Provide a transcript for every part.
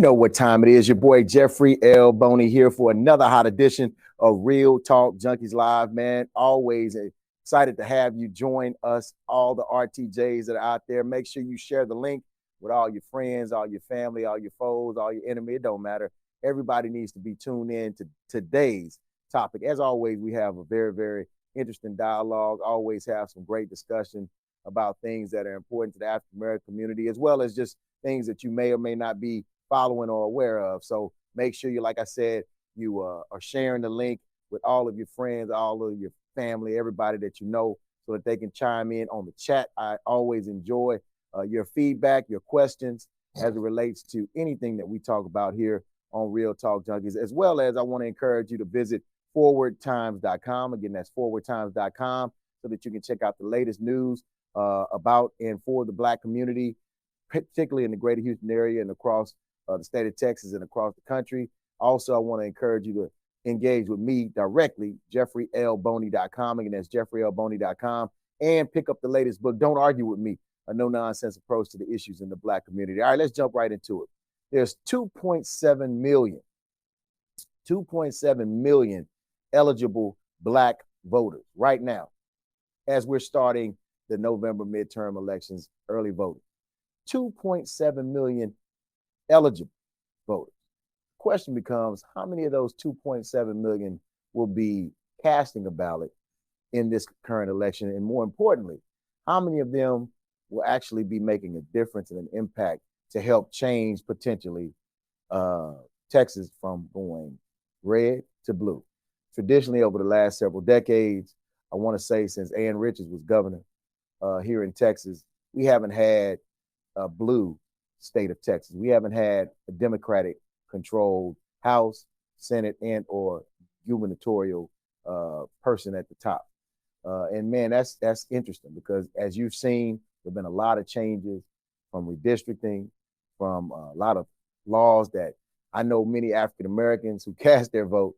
You know what time it is. Your boy Jeffrey L. Boney here for another hot edition of Real Talk Junkies Live, man. Always excited to have you join us, all the RTJs that are out there. Make sure you share the link with all your friends, all your family, all your foes, all your enemy. It don't matter. Everybody needs to be tuned in to today's topic. As always, we have a very, very interesting dialogue. Always have some great discussion about things that are important to the African American community, as well as just things that you may or may not be following or aware of. So make sure you, like I said, you are sharing the link with all of your friends, all of your family, everybody that you know, so that they can chime in on the chat. I always enjoy your feedback, your questions as it relates to anything that we talk about here on Real Talk Junkies, as well as I want to encourage you to visit forwardtimes.com. Again, that's forwardtimes.com, so that you can check out the latest news about and for the Black community, particularly in the greater Houston area and across the state of Texas and across the country. Also, I want to encourage you to engage with me directly, jeffreylboney.com. Again, that's jeffreylboney.com. And pick up the latest book, Don't Argue With Me, A No-Nonsense Approach to the Issues in the Black Community. All right, let's jump right into it. There's 2.7 million eligible Black voters right now as we're starting the November midterm elections, early voting. 2.7 million eligible voters. Question becomes, how many of those 2.7 million will be casting a ballot in this current election? And more importantly, how many of them will actually be making a difference and an impact to help change potentially Texas from going red to blue? Traditionally, over the last several decades, I want to say since Ann Richards was governor here in Texas, we haven't had a blue state of Texas. We haven't had a Democratic controlled House, Senate, and or gubernatorial person at the top. And man, that's interesting, because as you've seen, there've been a lot of changes from redistricting, from a lot of laws that I know many African Americans who cast their vote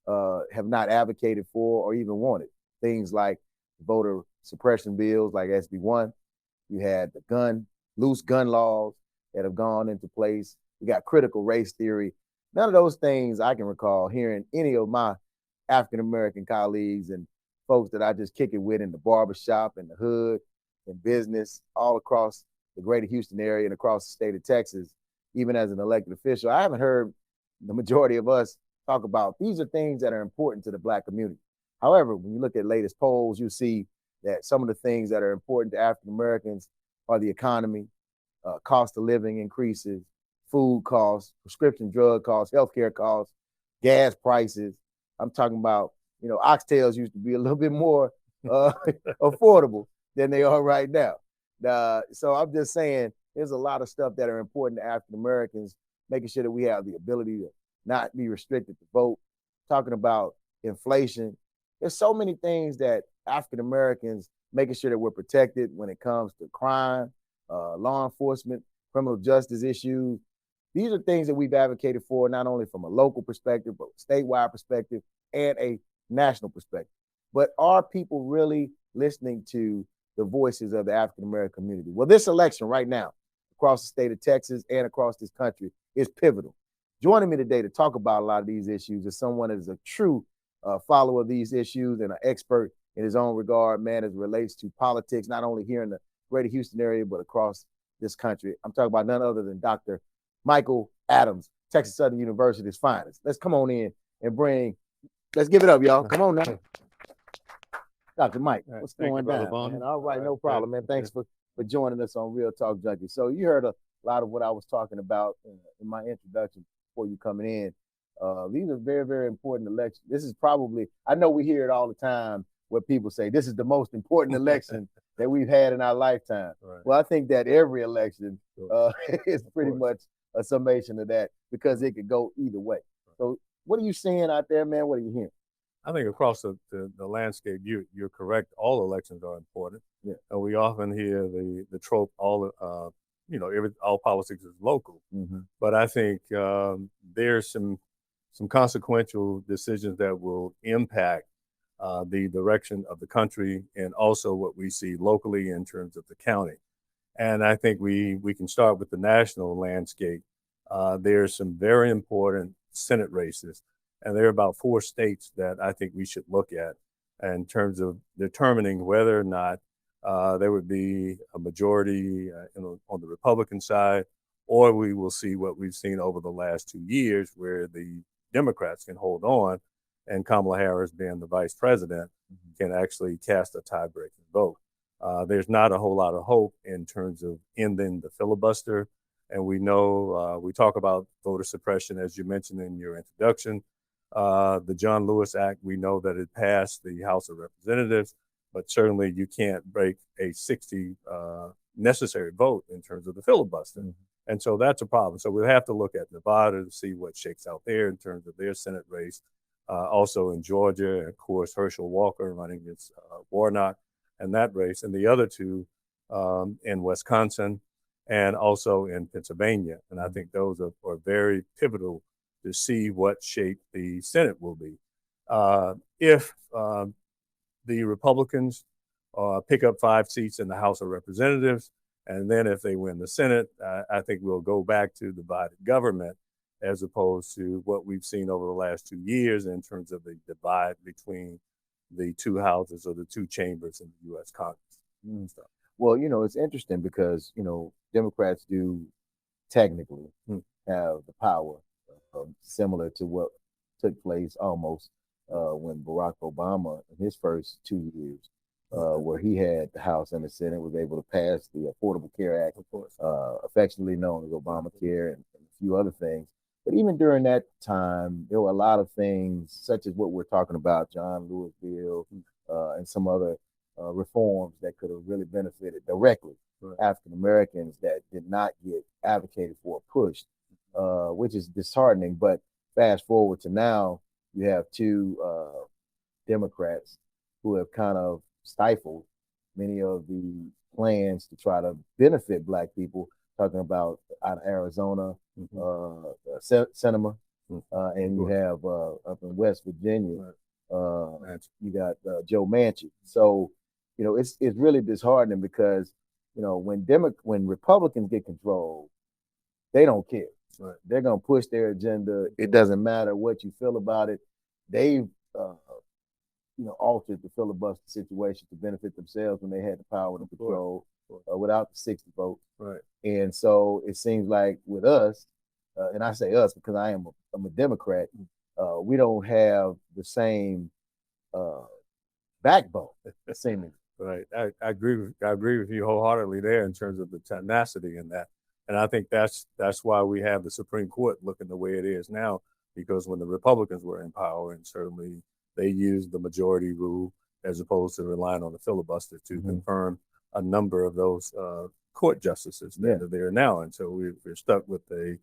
have not advocated for or even wanted. Things like voter suppression bills like SB1. You had the loose gun laws that have gone into place. We got critical race theory. None of those things I can recall hearing any of my African-American colleagues and folks that I just kick it with in the barbershop, in the hood, in business, all across the greater Houston area and across the state of Texas, even as an elected official. I haven't heard the majority of us talk about these are things that are important to the Black community. However, when you look at latest polls, you see that some of the things that are important to African Americans are the economy, cost of living increases, food costs, prescription drug costs, healthcare costs, gas prices. I'm talking about, oxtails used to be a little bit more affordable than they are right now. So I'm just saying there's a lot of stuff that are important to African Americans, making sure that we have the ability to not be restricted to vote, talking about inflation. There's so many things that African Americans, making sure that we're protected when it comes to crime, law enforcement, criminal justice issues. These are things that we've advocated for, not only from a local perspective, but a statewide perspective and a national perspective. But are people really listening to the voices of the African American community? Well, this election right now, across the state of Texas and across this country, is pivotal. Joining me today to talk about a lot of these issues is someone that is a true follower of these issues and an expert in his own regard, man, as it relates to politics, not only here in the greater Houston area, but across this country. I'm talking about none other than Dr. Michael Adams, Texas Southern University's finest. Let's come on in and let's give it up, y'all. Come on now. Dr. Mike, what's going down? Man? All right, no problem, man. Thanks for joining us on Real Talk Junkies. So you heard a lot of what I was talking about in my introduction before you coming in. These are very, very important elections. This is probably, I know we hear it all the time where people say this is the most important election that we've had in our lifetime. Right. Well, I think that every election is pretty much a summation of that, because it could go either way. So what are you seeing out there, man? What are you hearing? I think across the landscape, you're correct. All elections are important. Yeah. And we often hear the trope, all politics is local. Mm-hmm. But I think there's some consequential decisions that will impact the direction of the country, and also what we see locally in terms of the county. And I think we can start with the national landscape. there's some very important Senate races, and there are about 4 states that I think we should look at in terms of determining whether or not there would be a majority on the Republican side, or we will see what we've seen over the last 2 years where the Democrats can hold on and Kamala Harris, being the vice president, can actually cast a tie-breaking vote. There's not a whole lot of hope in terms of ending the filibuster. And we know, we talk about voter suppression, as you mentioned in your introduction. The John Lewis Act, we know that it passed the House of Representatives, but certainly you can't break a 60 necessary vote in terms of the filibuster. And so that's a problem. So we'll have to look at Nevada to see what shakes out there in terms of their Senate race. Also in Georgia, and of course, Herschel Walker running against Warnock and that race, and the other 2 in Wisconsin and also in Pennsylvania. And I think those are very pivotal to see what shape the Senate will be. If the Republicans pick up 5 seats in the House of Representatives, and then if they win the Senate, I think we'll go back to divided government as opposed to what we've seen over the last 2 years in terms of the divide between the 2 houses or the 2 chambers in the U.S. Congress. So, well, it's interesting because, Democrats do technically have the power similar to what took place almost when Barack Obama, in his first 2 years, where he had the House and the Senate, was able to pass the Affordable Care Act, affectionately known as Obamacare, and a few other things. But even during that time, there were a lot of things, such as what we're talking about, John Lewis bill, and some other reforms that could have really benefited directly African Americans that did not get advocated for or pushed, which is disheartening. But fast forward to now, you have 2 Democrats who have kind of stifled many of the plans to try to benefit Black people, talking about out of Arizona, Sinema, and you have up in West Virginia, you got Joe Manchin. So, it's really disheartening because, when Republicans get control, they don't care. They're going to push their agenda. It doesn't matter what you feel about it. They've altered the filibuster situation to benefit themselves when they had the power to control without the 60 votes. And so it seems like with us, and I say us because I'm a Democrat, we don't have the same backbone, seemingly. Right. I agree with you wholeheartedly there in terms of the tenacity in that. And I think that's why we have the Supreme Court looking the way it is now, because when the Republicans were in power, and certainly they used the majority rule as opposed to relying on the filibuster to confirm a number of those court justices that are there now. And so we're stuck with a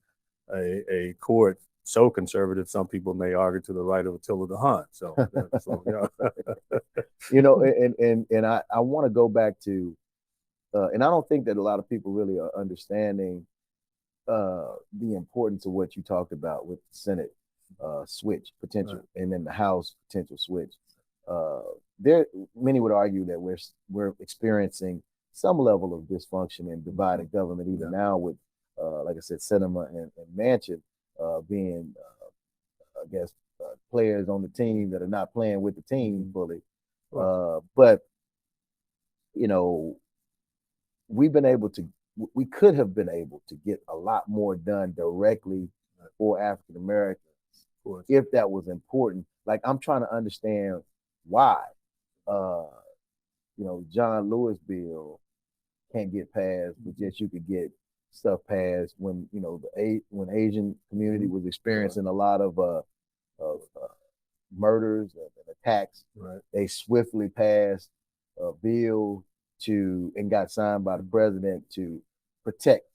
court so conservative, some people may argue to the right of Attila the Hun. So, and I want to go back to, and I don't think that a lot of people really are understanding the importance of what you talked about with the Senate switch potential, and then the House potential switch. Many would argue that we're experiencing some level of dysfunction and divided government even now with, like I said, Sinema and Manchin being, I guess, players on the team that are not playing with the team fully. But we could have been able to get a lot more done directly for African Americans if that was important. Like, I'm trying to understand why, John Lewis bill can't get passed, but yet you could get stuff passed when, when Asian community was experiencing a lot of murders and attacks. They swiftly passed a bill and got signed by the president to protect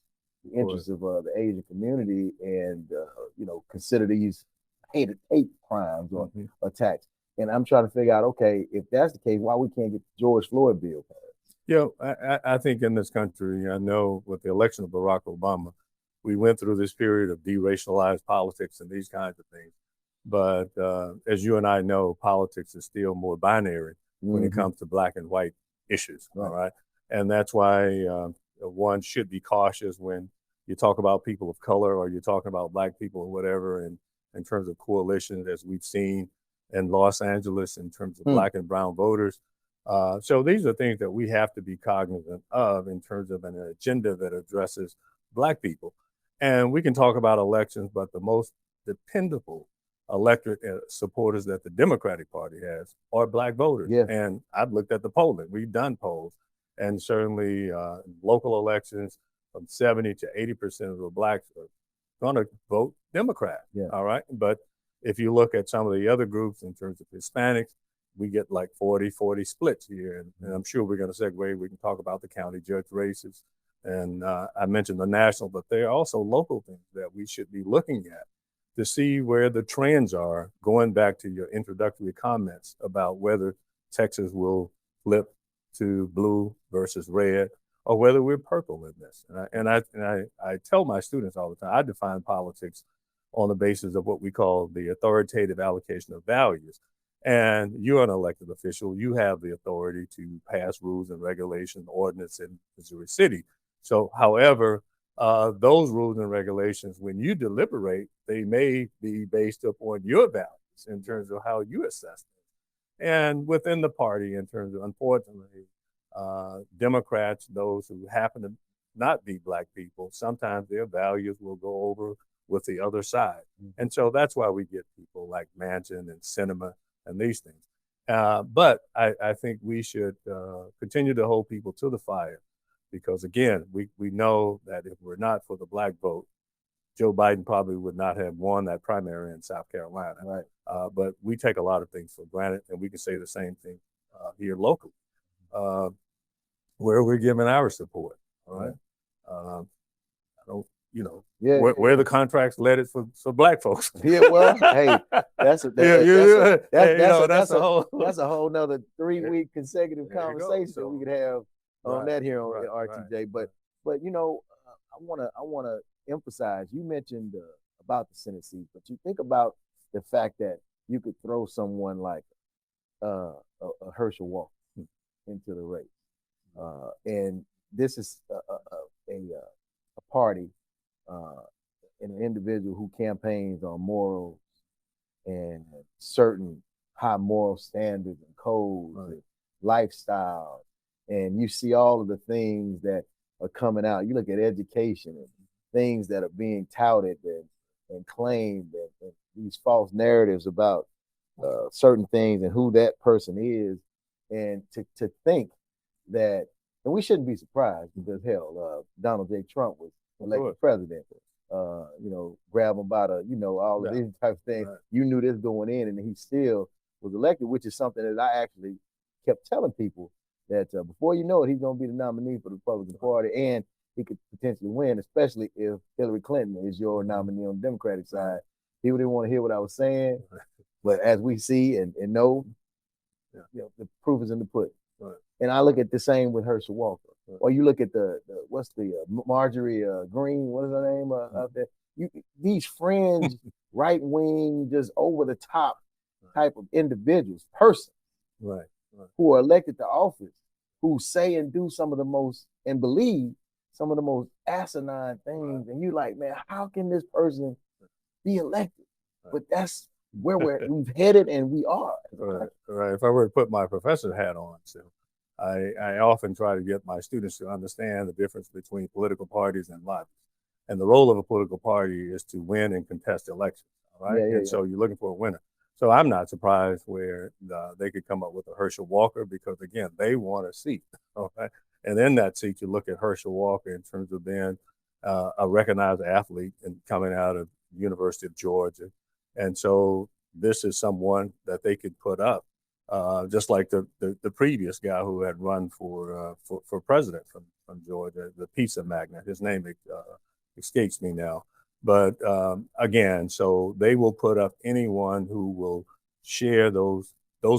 the interests of the Asian community and, consider these hate crimes or attacks. And I'm trying to figure out, okay, if that's the case, why we can't get the George Floyd bill passed? I think in this country, I know with the election of Barack Obama, we went through this period of deracialized politics and these kinds of things. But as you and I know, politics is still more binary when it comes to black and white issues. All right. And that's why one should be cautious when you talk about people of color or you're talking about black people or whatever, and in terms of coalitions, as we've seen in Los Angeles in terms of black and brown voters. So these are things that we have to be cognizant of in terms of an agenda that addresses black people. And we can talk about elections, but the most dependable electorate supporters that the Democratic Party has are black voters. Yeah. And I've looked at the polling. We've done polls. And certainly local elections, from 70 to 80% of the blacks are going to vote Democrat. Yeah. All right. But if you look at some of the other groups in terms of Hispanics, we get like 40-40 splits here. And I'm sure we're going to segue. We can talk about the county judge races. And I mentioned the national, but there are also local things that we should be looking at to see where the trends are, going back to your introductory comments about whether Texas will flip to blue versus red, or whether we're purple in this. And I tell my students all the time, I define politics on the basis of what we call the authoritative allocation of values. And you're an elected official. You have the authority to pass rules and regulations, ordinance in Missouri City. So, however, those rules and regulations, when you deliberate, they may be based upon your values in terms of how you assess them. And within the party, in terms of, unfortunately, Democrats, those who happen to not be black people, sometimes their values will go over with the other side. And so that's why we get people like Manchin and Sinema and these things. But I think we should continue to hold people to the fire, because, again, we know that if we're not for the black vote, Joe Biden probably would not have won that primary in South Carolina. Right. But we take a lot of things for granted, and we can say the same thing here locally, where we're giving our support. All right. I don't, where the contracts led it for black folks. Yeah, well, hey, that's a whole nother 3-week consecutive conversation we could have on that here on RTJ. But I wanna emphasize, you mentioned about the Senate seat, but you think about the fact that you could throw someone like a Herschel Walker into the race, and this is a party and an individual who campaigns on morals and certain high moral standards and codes and lifestyle. And you see all of the things that are coming out. You look at education and things that are being touted and claimed, and these false narratives about certain things and who that person is. And to think that, and we shouldn't be surprised, because hell, Donald J. Trump was elected president. Grab him by the, all of these types of things. Right. You knew this going in, and he still was elected, which is something that I actually kept telling people, that before you know it, he's going to be the nominee for the Republican Party, and he could potentially win, especially if Hillary Clinton is your nominee on the Democratic side. People didn't want to hear what I was saying, but as we see and know, the proof is in the pudding. Right. And I look at the same with Herschel Walker. Right. Or you look at the Marjorie Green, what is her name out there? These fringe, right wing, just over the top type of individuals, persons, who are elected to office, who say and do some of the most, and believe some of the most asinine things. And you're like, man, how can this person be elected? But that's where we've headed, and we are. Right. If I were to put my professor hat on, so I often try to get my students to understand the difference between political parties and lobbies. And the role of a political party is to win and contest elections. All right. So you're looking for a winner. So I'm not surprised where they could come up with a Herschel Walker, because, again, they want a seat. Okay. And in that seat, you look at Herschel Walker in terms of being a recognized athlete and coming out of the University of Georgia. And so this is someone that they could put up, just like the previous guy who had run for president from Georgia, the pizza magnate. His name escapes me now. But again, so they will put up anyone who will share those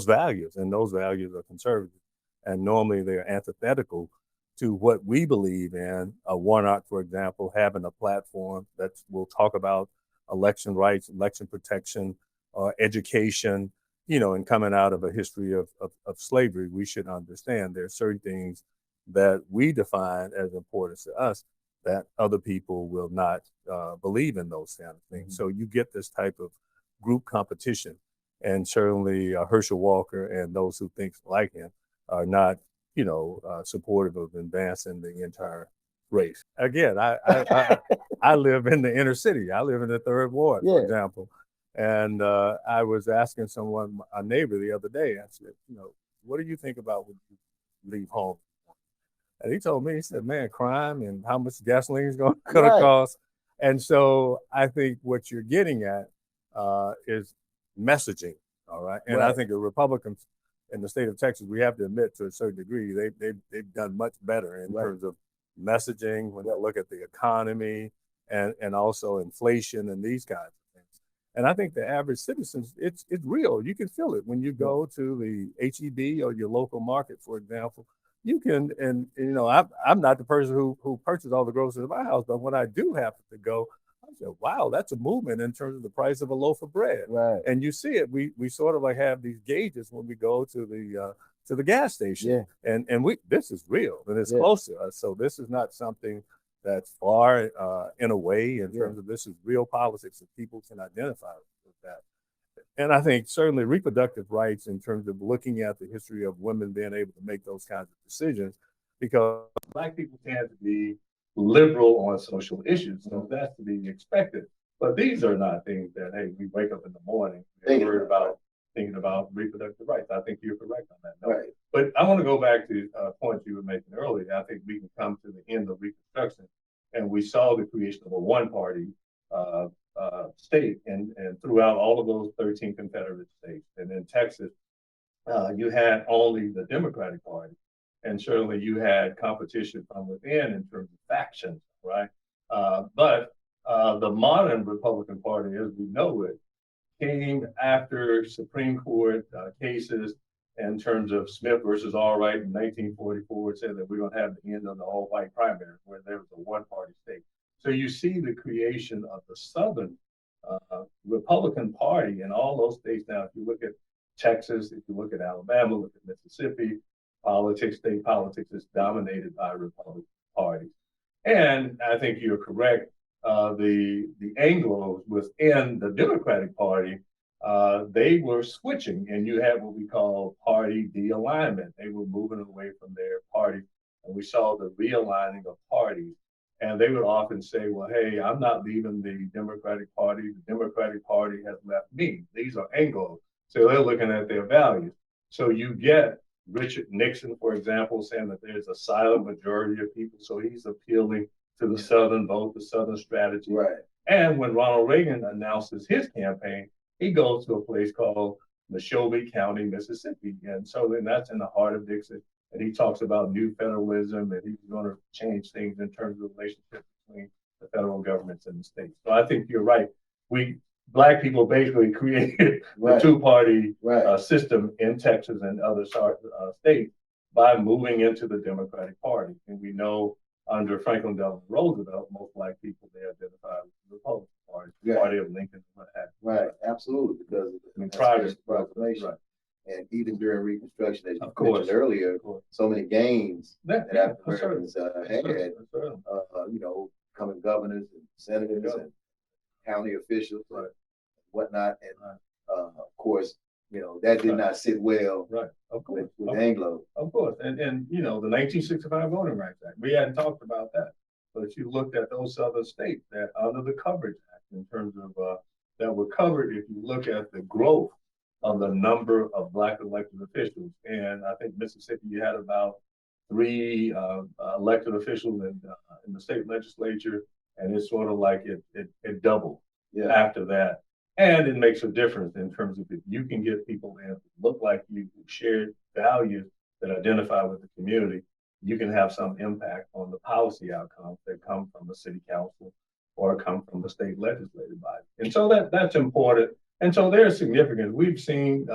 values, and those values are conservative. And normally they're antithetical to what we believe in. A Warnock, for example, having a platform that will talk about election rights, election protection, education, and coming out of a history of slavery, we should understand there are certain things that we define as important to us. that other people will not believe in those kind of things. So you get this type of group competition, and certainly Herschel Walker and those who think like him are not, supportive of advancing the entire race. Again, I live in the inner city. I live in the third ward, for example. And I was asking someone, a neighbor, the other day. I said, what do you think about when you leave home? And he told me, he said, man, crime and how much gasoline is going to cost. And so I think what you're getting at is messaging. All right. And I think the Republicans in the state of Texas, we have to admit to a certain degree, they've done much better in terms of messaging when they look at the economy and also inflation and these kinds of things. And I think the average citizens, it's real. You can feel it when you go to the HEB or your local market, for example. You can, and I'm not the person who purchased all the groceries in my house, but when I do happen to go, I said, wow, that's a movement in terms of the price of a loaf of bread. Right. And you see it. We sort of like have these gauges when we go to the gas station. Yeah. And this is real and it's close to us. So this is not something that's far in a way in terms of this is real politics that people can identify with that. And I think certainly reproductive rights in terms of looking at the history of women being able to make those kinds of decisions, because Black people tend to be liberal on social issues. So that's to be expected. But these are not things that, hey, we wake up in the morning and worried about thinking about reproductive rights. I think you're correct on that. No. Right. But I want to go back to a point you were making earlier. I think we can come to the end of Reconstruction, and we saw the creation of a one-party state, and throughout all of those 13 Confederate states. And in Texas, you had only the Democratic Party, and certainly you had competition from within in terms of factions, right? But the modern Republican Party, as we know it, came after Supreme Court cases in terms of Smith versus Allwright in 1944. It said that we're going to have the end of the all-white primary, where there was a one-party state. So you see the creation of the Southern Republican Party in all those states. Now, if you look at Texas, if you look at Alabama, look at Mississippi, state politics is dominated by Republican parties. And I think you're correct. The Anglos within the Democratic Party, they were switching, and you had what we call party de-alignment. They were moving away from their party, and we saw the realigning of parties. And they would often say, well, hey, I'm not leaving the Democratic Party. The Democratic Party has left me. These are Anglos. So they're looking at their values. So you get Richard Nixon, for example, saying that there's a silent majority of people. So he's appealing to the Southern vote, the Southern strategy. Right. And when Ronald Reagan announces his campaign, he goes to a place called Neshoba County, Mississippi. And so then that's in the heart of Dixon. And he talks about new federalism, and he's going to change things in terms of the relationship between the federal governments and the states. So I think you're right. Black people basically created the two-party system in Texas and other states by moving into the Democratic Party. And we know under Franklin Delano Roosevelt, most Black people, they identified with the Republican Party, the party of Lincoln. Right, absolutely, because prior to proclamation. Right. And even during Reconstruction, as you mentioned earlier, so many gains that African Americans had, becoming governors and senators and county officials and whatnot. And of course, that did not sit well with Anglo. Of course. And the 1965 Voting Rights Act, we hadn't talked about that. But if you looked at those other states that under the Coverage Act, in terms of that were covered, if you look at the growth of the number of Black elected officials. And I think Mississippi, you had about 3 elected officials in the state legislature, and it's sort of like it doubled after that. And it makes a difference in terms of if you can get people in who look like you, who share values that identify with the community, you can have some impact on the policy outcomes that come from the city council or come from the state legislative body. And so that's important. And so there's significance. We've seen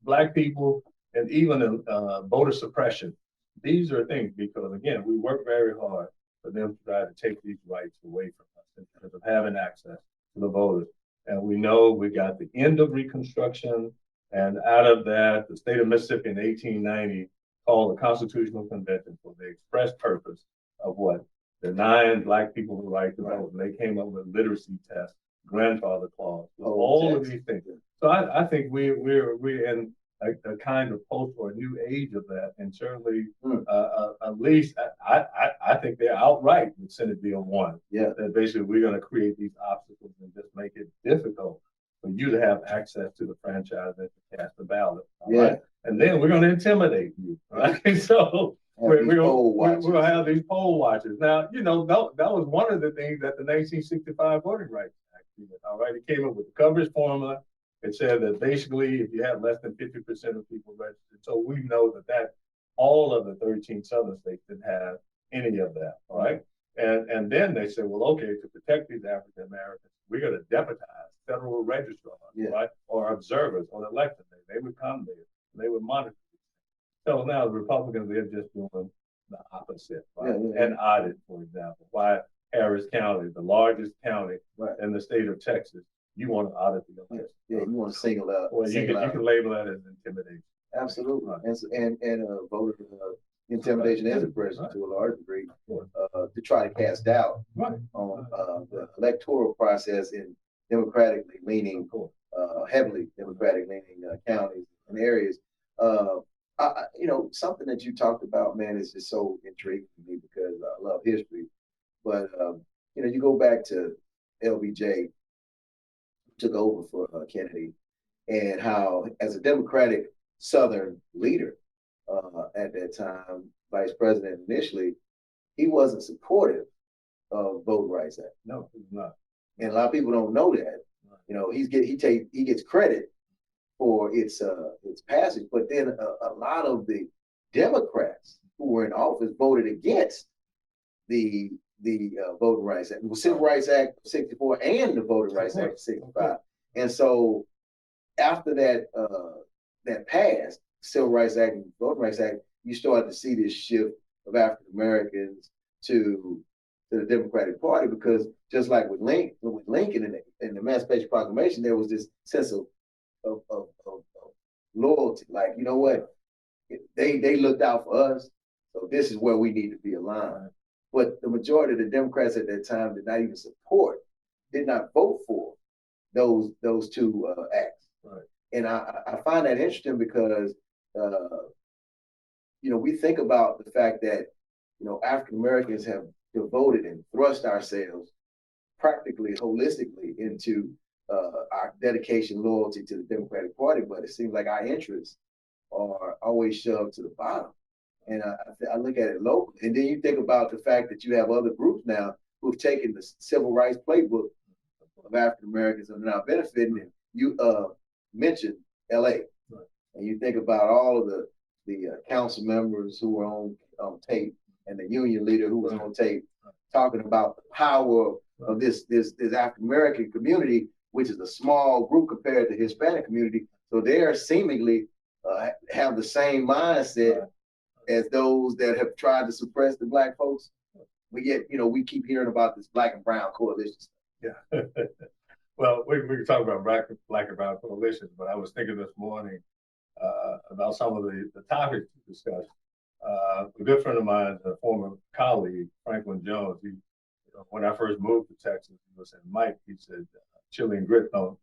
Black people and even voter suppression. These are things because, again, we work very hard for them to try to take these rights away from us in terms of having access to the voters. And we know we got the end of Reconstruction. And out of that, the state of Mississippi in 1890 called the Constitutional Convention for the express purpose of what? denying black people the right to vote. And they came up with literacy tests, grandfather clause, all of these things. So I think we're in a kind of post or a new age of that, and certainly at least I think they're outright with Senate Bill 1. Yeah, that basically we're going to create these obstacles and just make it difficult for you to have access to the franchise and to cast a ballot. Right? And then we're going to intimidate you, right? So we're going to have these poll watchers. Now, you know, that was one of the things that the 1965 Voting Rights Act did. All right, it came up with the coverage formula. It said that basically, if you have less than 50% of people registered, so we know that all of the 13 southern states didn't have any of that, all right? And then they said, well, okay, to protect these African Americans, we're going to deputize federal registrars, right, or observers on election day. They would come there, and they would monitor. So now the Republicans, they're just doing the opposite, right? And audit, for example, why Harris County, the largest county in the state of Texas, you want to audit the election. Yeah, you want to single out. Well, you can label that as intimidation. Absolutely, and voter intimidation and suppression to a large degree to try to cast doubt on the electoral process in democratically leaning, heavily democratic leaning counties and areas. You know, something that you talked about, man, is just so intriguing to me because I love history. But you know, you go back to LBJ took over for Kennedy, and how, as a Democratic Southern leader at that time, vice president initially, he wasn't supportive of Voting Rights Act. No, he's not. And a lot of people don't know that. Right. You know, he gets credit for its passage, but then a lot of the Democrats who were in office voted against the Voting Rights Act, the Civil Rights Act of '64 and the Voting Rights Act of '65. And so after that passed, Civil Rights Act and Voting Rights Act, you started to see this shift of African Americans to the Democratic Party, because just like with Lincoln in the Emancipation Proclamation, there was this sense of loyalty. Like, you know what, they looked out for us, so this is where we need to be aligned. But the majority of the Democrats at that time did not even did not vote for those two acts. Right. And I find that interesting because, you know, we think about the fact that, you know, African Americans have devoted and thrust ourselves practically holistically into our dedication, loyalty to the Democratic Party, but it seems like our interests are always shoved to the bottom. And I look at it locally. And then you think about the fact that you have other groups now who've taken the civil rights playbook of African Americans and are now benefiting. And you mentioned LA. Right. And you think about all of the council members who were on tape and the union leader who was on tape talking about the power of this African American community, which is a small group compared to the Hispanic community. So they are seemingly have the same mindset as those that have tried to suppress the Black folks. But yet, you know, we keep hearing about this Black and Brown coalition. Yeah. Well, we can talk about Black and Brown coalitions, but I was thinking this morning about some of the topics to discuss. A good friend of mine, a former colleague, Franklin Jones, when I first moved to Texas, he was saying, Mike, he said, chili and grit don't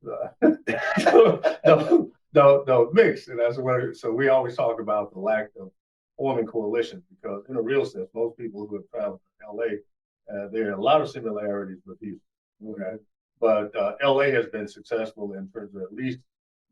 mix. And that's what, so we always talk about the lack of forming coalitions, because in a real sense, most people who have traveled to LA, there are a lot of similarities with Houston. Okay? But LA has been successful in terms of at least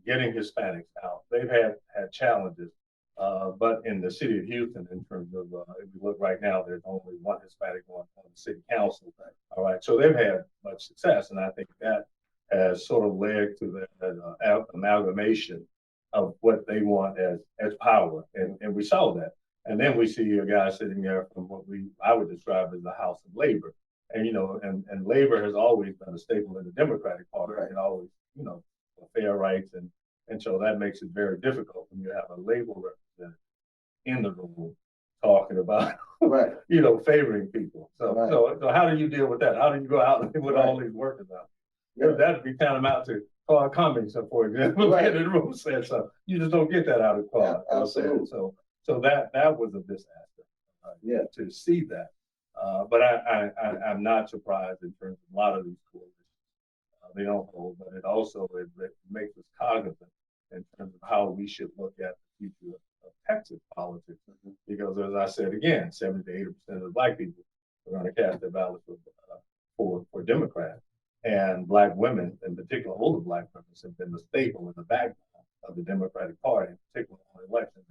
getting Hispanics out. They've had challenges, but in the city of Houston, in terms of, if you look right now, there's only one Hispanic on the city council. All right, so they've had much success, and I think that has sort of led to that amalgamation of what they want as power, and we saw that. And then we see a guy sitting there from what I would describe as the House of Labor, and you know, and labor has always been a staple in the Democratic Party, right. And always, you know, fair rights, and so that makes it very difficult when you have a labor representative in the room talking about, right. You know, favoring people. So, right. so how do you deal with that? How do you go out with right. all these workers out? Yeah. That'd be tantamount to Claude Cummings, for example, right. in the room said so. You just don't get that out of Claude. Yeah, absolutely. So that was a disaster. Yeah. To see that. But I'm not surprised in terms of a lot of these coalitions. They don't hold, but it makes us cognizant in terms of how we should look at the future of Texas politics. Because as I said again, 70 to 80% of Black people are going to cast their ballots for Democrats. And Black women, in particular older Black women, have been the staple and the backbone of the Democratic Party, in particular on elections.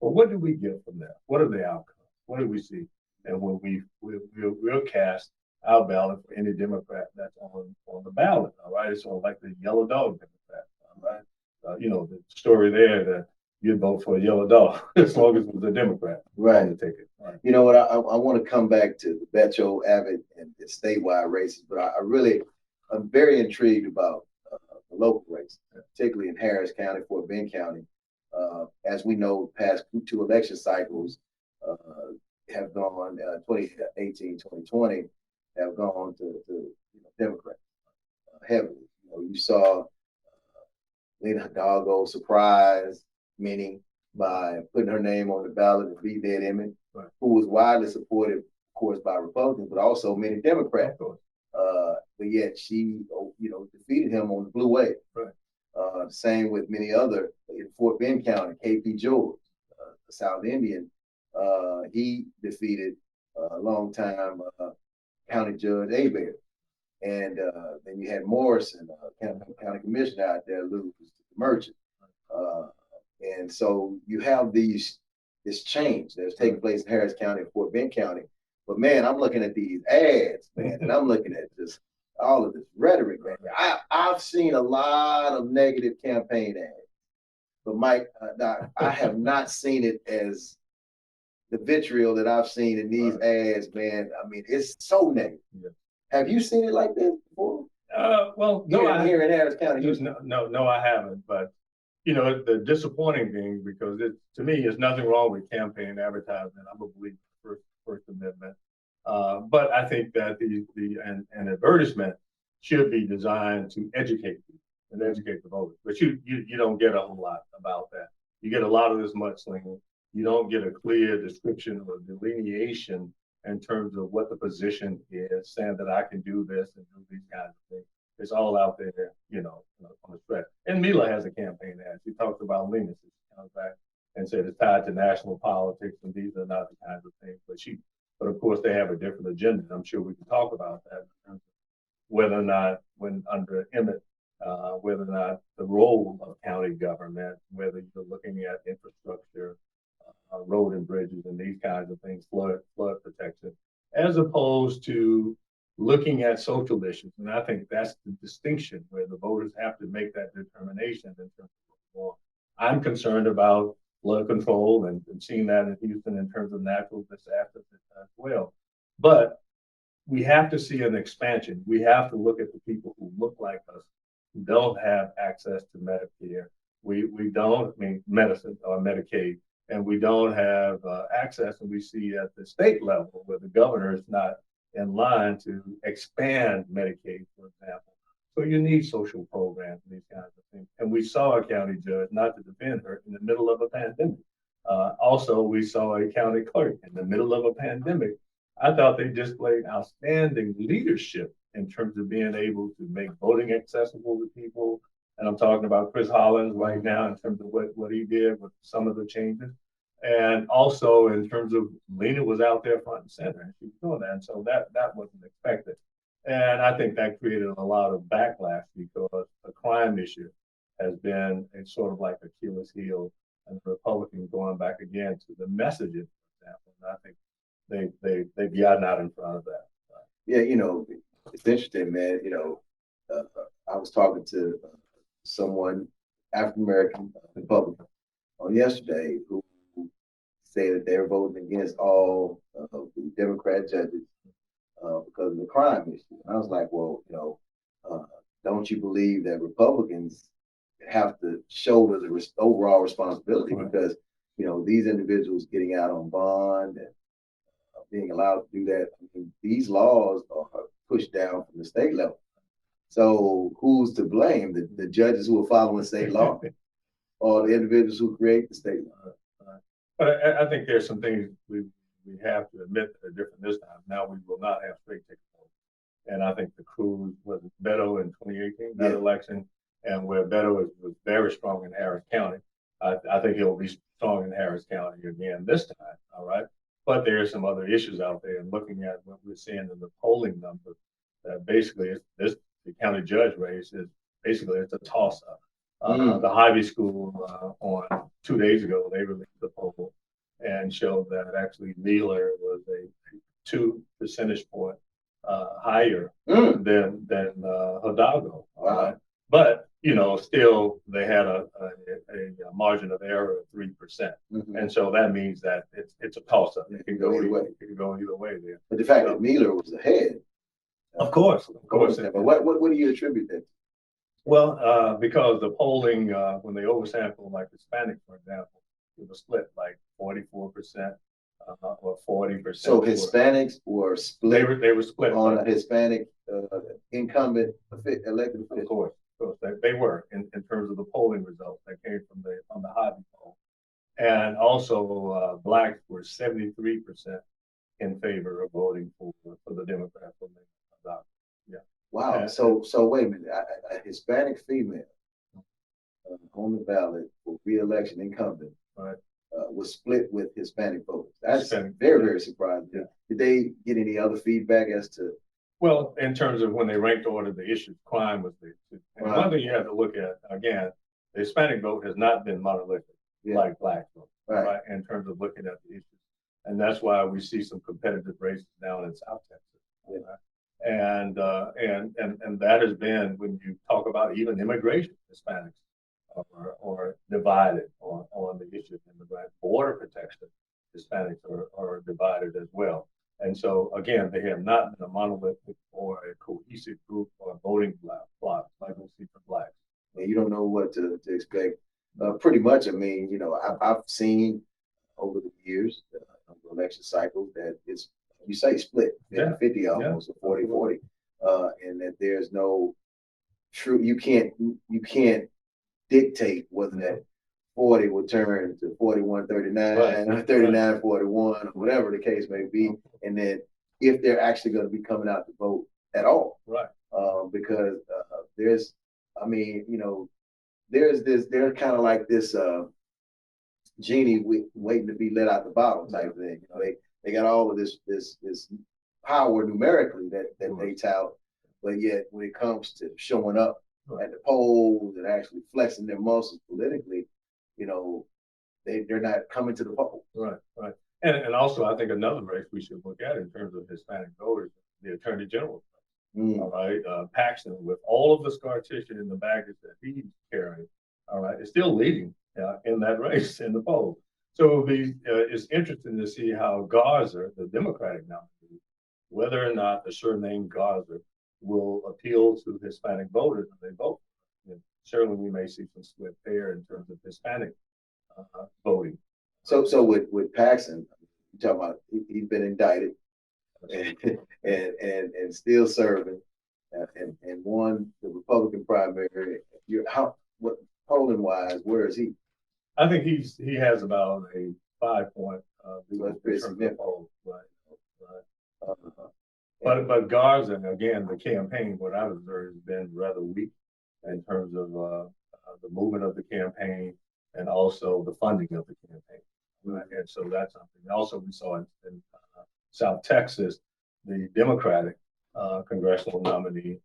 But what do we get from that? What are the outcomes? What do we see? And when we'll cast our ballot for any Democrat that's on the ballot, all right? It's sort of like the yellow dog Democrat, all right? The story there that you'd vote for a yellow dog as long as it was a Democrat. Right. On the ticket. Right. You know what? I want to come back to the Betcho, Abbott, and the statewide races, but I'm very intrigued about the local races, particularly in Harris County, Fort Bend County. As we know, past two election cycles have gone 2018, 2020 have gone to Democrats heavily. You saw Lena Hidalgo surprise many by putting her name on the ballot and beat Ned Emmett, right, who was widely supported, of course, by Republicans, but also many Democrats. But yet she, defeated him on the blue wave. Right. Same with many other in Fort Bend County, KP George, the South Indian. He defeated a longtime County Judge Hebert. And then you had Morrison, county commissioner out there, lose to the merchant. And so you have this change that's taking place in Harris County and Fort Bend County. But man, I'm looking at these ads, man, and I'm looking at just all of this rhetoric, man. I've seen a lot of negative campaign ads, but Mike, I have not seen it as the vitriol that I've seen in these ads, man. I mean, it's so negative. Yeah. Have you seen it like this before? Well, no, here in Harris County. No, I haven't. But the disappointing thing, because to me, there's nothing wrong with campaign advertisement. I'm a believer in First Amendment. But I think that an advertisement should be designed to educate people and educate the voters. But you don't get a whole lot about that. You get a lot of this mudslinging. You don't get a clear description or delineation in terms of what the position is, saying that I can do this and do these kinds of things. It's all out there, on the thread. And Mila has a campaign ad. She talks about leniency. She comes back and said it's tied to national politics, and these are not the kinds of things. But of course, they have a different agenda. I'm sure we can talk about that in terms of whether or not, when under Emmett, whether or not the role of county government, whether you're looking at infrastructure, road and bridges and these kinds of things, flood protection, as opposed to looking at social issues. And I think that's the distinction where the voters have to make that determination in terms of what we want. I'm concerned about flood control and seeing that in Houston in terms of natural disasters as well. But we have to see an expansion. We have to look at the people who look like us, who don't have access to Medicare. We don't, medicine or Medicaid, and we don't have access, and we see at the state level where the governor is not in line to expand Medicaid, for example. So you need social programs and these kinds of things. And we saw a county judge, not to defend her, in the middle of a pandemic. Also, we saw a county clerk in the middle of a pandemic. I thought they displayed outstanding leadership in terms of being able to make voting accessible to people. And I'm talking about Chris Hollins right now in terms of what he did with some of the changes. And also in terms of Lena was out there front and center, and she was doing that. And so that wasn't expected. And I think that created a lot of backlash because the crime issue has been a sort of like Achilles heel, and the Republicans going back again to the messaging, for example. And I think they've gotten out in front of that. Yeah, it's interesting, man. I was talking to someone, African American Republican, on yesterday who say that they're voting against all the Democrat judges because of the crime issue. And I was like, well, don't you believe that Republicans have to shoulder the overall responsibility? Right. Because, these individuals getting out on bond and being allowed to do that, these laws are pushed down from the state level. So who's to blame? The judges who are following state law or the individuals who create the state law? But I think there's some things we we have to admit that they're different this time. Now we will not have straight ticket voting. And I think the Cruz was Beto in 2018, that election, and where Beto was very strong in Harris County. I think he'll be strong in Harris County again this time, all right? But there are some other issues out there, and looking at what we're seeing in the polling numbers, that basically the county judge race is basically it's a toss-up. The Hyvie School on 2 days ago, they released the poll and showed that actually Wheeler was a 2 percentage point higher than Hidalgo. All right, but still they had a margin of error of 3%, and so that means that it's a toss-up. It can go either way. It can go either way there. But the fact that Wheeler was ahead, of course. But what do you attribute that to? Well, because the polling, when they oversample like Hispanic, for example, it was split like 44% or 40%. So Hispanics were split. They were split on a Hispanic incumbent elected official. Of course, they were in terms of the polling results that came from the Hyvie poll, and also blacks were 73% in favor of voting for the Democrat for the yeah. Wow. And, so wait a minute. A Hispanic female on the ballot for re-election incumbent was split with Hispanic voters. That's very, very surprising. Yeah. Did they get any other feedback as to? Well, in terms of when they ranked order the issues, crime was the one thing you have to look at. Again, the Hispanic vote has not been monolithic like black vote, right? In terms of looking at the issues, and that's why we see some competitive races down in South Texas. Right? And that has been, when you talk about even immigration, Hispanics are divided on the issue of immigration. Border protection, Hispanics are divided as well. And so, again, they have not been a monolithic or a cohesive group or a voting bloc like we see for blacks. And you don't know what to expect. Pretty much, I mean, I've seen over the years, election cycles, that it's, you say split 50-50 almost, or 40-40, and that there's no true, you can't dictate whether that 40 will turn to 41-39 or 39-41 or whatever the case may be, and then if they're actually going to be coming out to vote at all, because there's kind of like this genie waiting to be let out the bottle type thing. They got all of this power numerically that they tout, but yet when it comes to showing up at the polls and actually flexing their muscles politically, they're not coming to the poll. Right. And also, I think another race we should look at in terms of Hispanic voters, the Attorney General. All right, Paxton, with all of the scar tissue in the baggage that he's carrying, all right, is still leading in that race in the poll. So it's interesting to see how Garza, the Democratic nominee, whether or not the surname Garza will appeal to Hispanic voters when they vote. And certainly, we may see some split there in terms of Hispanic voting. So with Paxton, you talk about he's been indicted and still serving and won the Republican primary. What polling wise, where is he? I think he has about a 5-point poll, right. But Garza, again, the campaign, what I've observed, has been rather weak in terms of the movement of the campaign and also the funding of the campaign. Right? And so that's something. Also, we saw in South Texas, the Democratic congressional nominee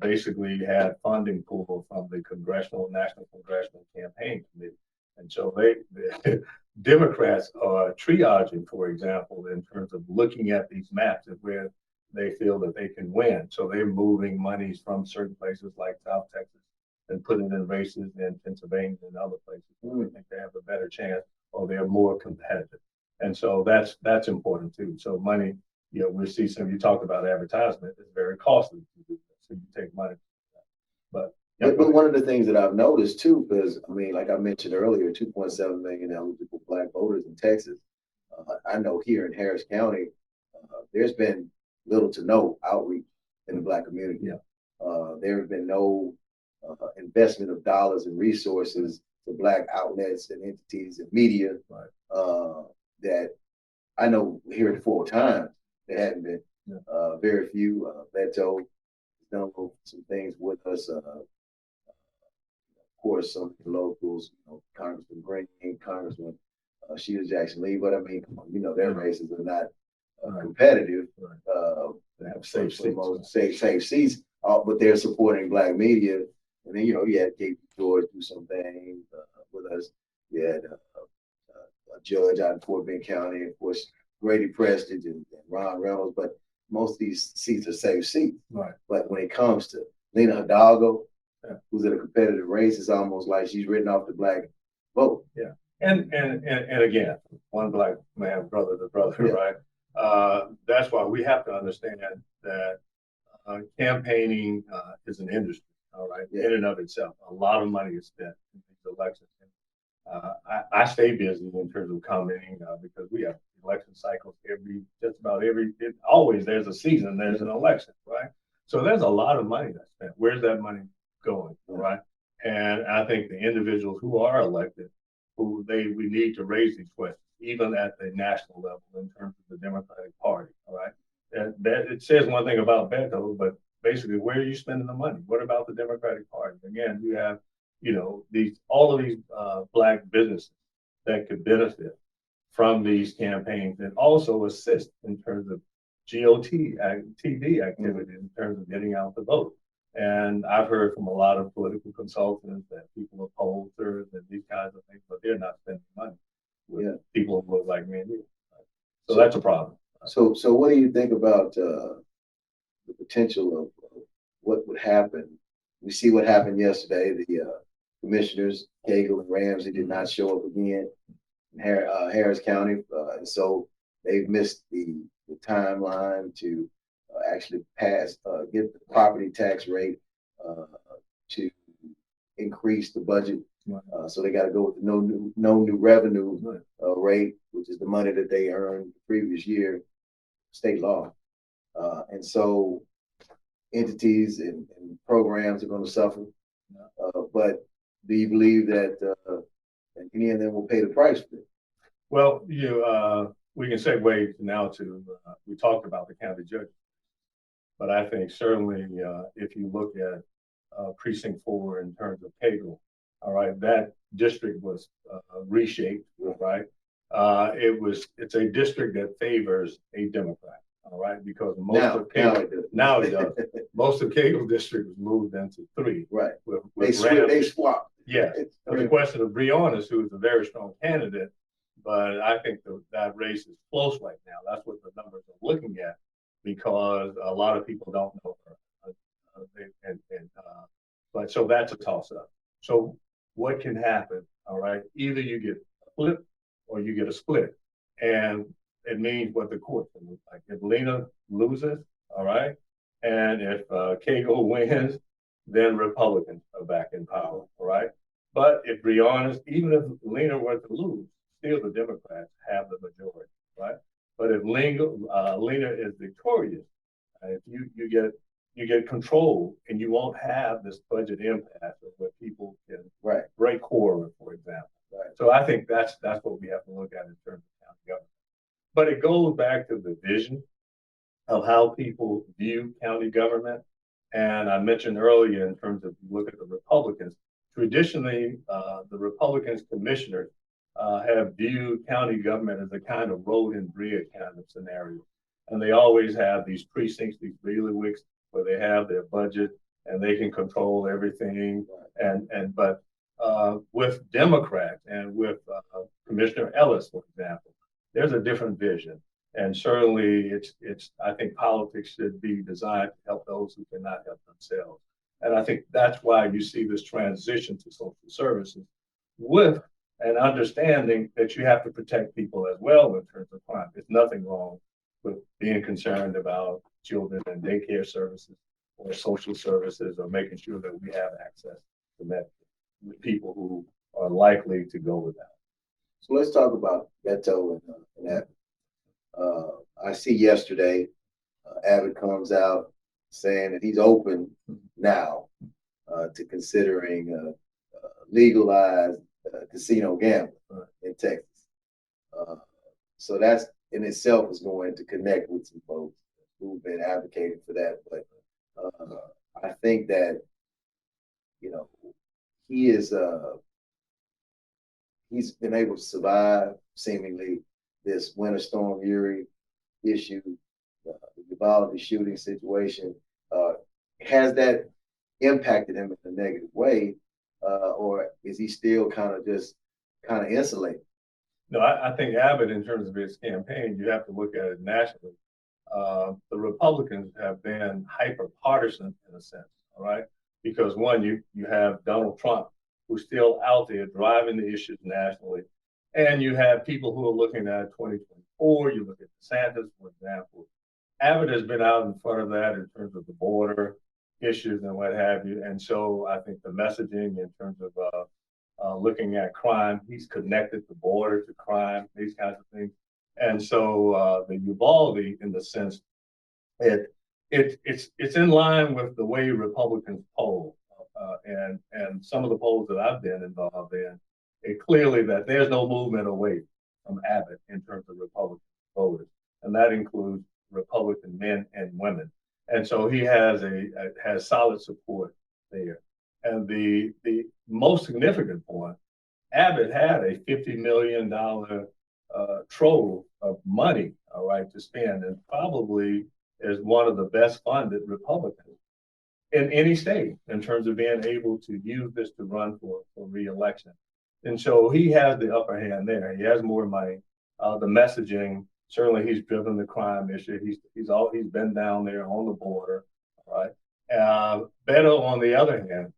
basically had funding pulled from the National Congressional Campaign Committee. And so the Democrats are triaging, for example, in terms of looking at these maps and where they feel that they can win. So they're moving monies from certain places like South Texas and putting it in races in Pennsylvania and other places where they think they have a better chance or they're more competitive. And so that's important too. So money, we see some, you talked about advertisement, it's very costly to do that. So you take money. But one of the things that I've noticed too, because I mean, like I mentioned earlier, 2.7 million eligible black voters in Texas. I know here in Harris County, there's been little to no outreach in the black community. There have been no investment of dollars and resources to black outlets and entities and media that I know here at 4 times there hadn't been very few. Beto has done some things with us. Of course, some of the locals, Congressman Green, Congressman Sheila Jackson Lee, but I mean, their races are not competitive. They have safe seats. Safe seats, but they're supporting Black media. And then, you had Katie George do some things with us. You had a judge out in Fort Bend County, of course, Grady Prestige and Ron Reynolds, but most of these seats are safe seats. Right. But when it comes to Lena Hidalgo, who's in a competitive race, it's almost like she's written off the Black vote. Yeah. And again, one Black man, brother to brother, right? That's why we have to understand that campaigning is an industry, all right, in and of itself. A lot of money is spent in these elections. I stay busy in terms of commenting because we have election cycles always there's a season, there's an election, right? So there's a lot of money that's spent. Where's that money going, right? And I think the individuals who are elected, we need to raise these questions, even at the national level in terms of the Democratic Party, all right? That it says one thing about Beto, but basically, where are you spending the money? What about the Democratic Party? Again, you have, all of these Black businesses that could benefit from these campaigns and also assist in terms of TD activity in terms of getting out the vote. And I've heard from a lot of political consultants that people are pollsters and these kinds of things, but they're not spending money with people who look like me and you. So that's a problem. So what do you think about the potential of what would happen? We see what happened yesterday. The commissioners, Cagle and Ramsey, did not show up again in Harris County. And so they've missed the timeline to actually get the property tax rate to increase the budget. So they got to go with the no new revenue rate, which is the money that they earned the previous year, state law. And so entities and programs are going to suffer. But do you believe that any of them will pay the price for it? Well, we can segue now to, we talked about the county judges, but I think certainly if you look at Precinct 4 in terms of Cagle, all right, that district was reshaped, right? It's a district that favors a Democrat, all right, because now it does. Most of Cagle's district was moved into 3. Right. They swapped. Yeah. The question of Briones, who is a very strong candidate, but I think that race is close right now. That's what the numbers are looking at, because a lot of people don't know her. But so that's a toss-up. So what can happen? All right, either you get a flip or you get a split, and it means what the court can look like. If Lena loses, all right, and if Cagle wins, then Republicans are back in power, all right. But if Briones, even if Lena were to lose, still the Democrats have the majority, right? But if Lena is victorious, if you get control, and you won't have this budget impasse of where people can break quorum, for example. Right. So I think that's what we have to look at in terms of county government. But it goes back to the vision of how people view county government. And I mentioned earlier, in terms of look at the Republicans, traditionally the Republicans commissioners have viewed county government as a kind of road and bridge kind of scenario. And they always have these precincts, these bailiwicks, where they have their budget and they can control everything. But with Democrats and with Commissioner Ellis, for example, there's a different vision. And certainly I think politics should be designed to help those who cannot help themselves. And I think that's why you see this transition to social services with an understanding that you have to protect people as well in terms of crime. There's nothing wrong with being concerned about children and daycare services or social services, or making sure that we have access to that with people who are likely to go without. So let's talk about Beto and Abbott. I see yesterday Abbott comes out saying that he's open now to considering legalized casino gambling in Texas. So that's in itself is going to connect with some folks who've been advocating for that. But I think that, you know, he is he's been able to survive seemingly this Winter Storm Uri issue, the Uvalde shooting situation. Has that impacted him in a negative way, or is he still kind of insulated? No, I think Abbott, in terms of his campaign, you have to look at it nationally. The Republicans have been hyper partisan in a sense, all right? Because one, you have Donald Trump, who's still out there driving the issues nationally, and you have people who are looking at 2024. You look at DeSantis, for example. Abbott has been out in front of that in terms of the border issues and what have you. And so I think the messaging in terms of looking at crime, he's connected the border to crime, these kinds of things. And so the Uvalde, in the sense, it's in line with the way Republicans poll, and some of the polls that I've been involved in, it clearly that there's no movement away from Abbott in terms of Republican voters, and that includes Republican men and women. And so he has solid support there. And the most significant point, Abbott had a $50 million trove of money, all right, to spend, and probably is one of the best funded Republicans in any state in terms of being able to use this to run for re-election. And so he has the upper hand there. He has more money. The messaging, certainly he's driven the crime issue. He's been down there on the border, all right. Beto, on the other hand,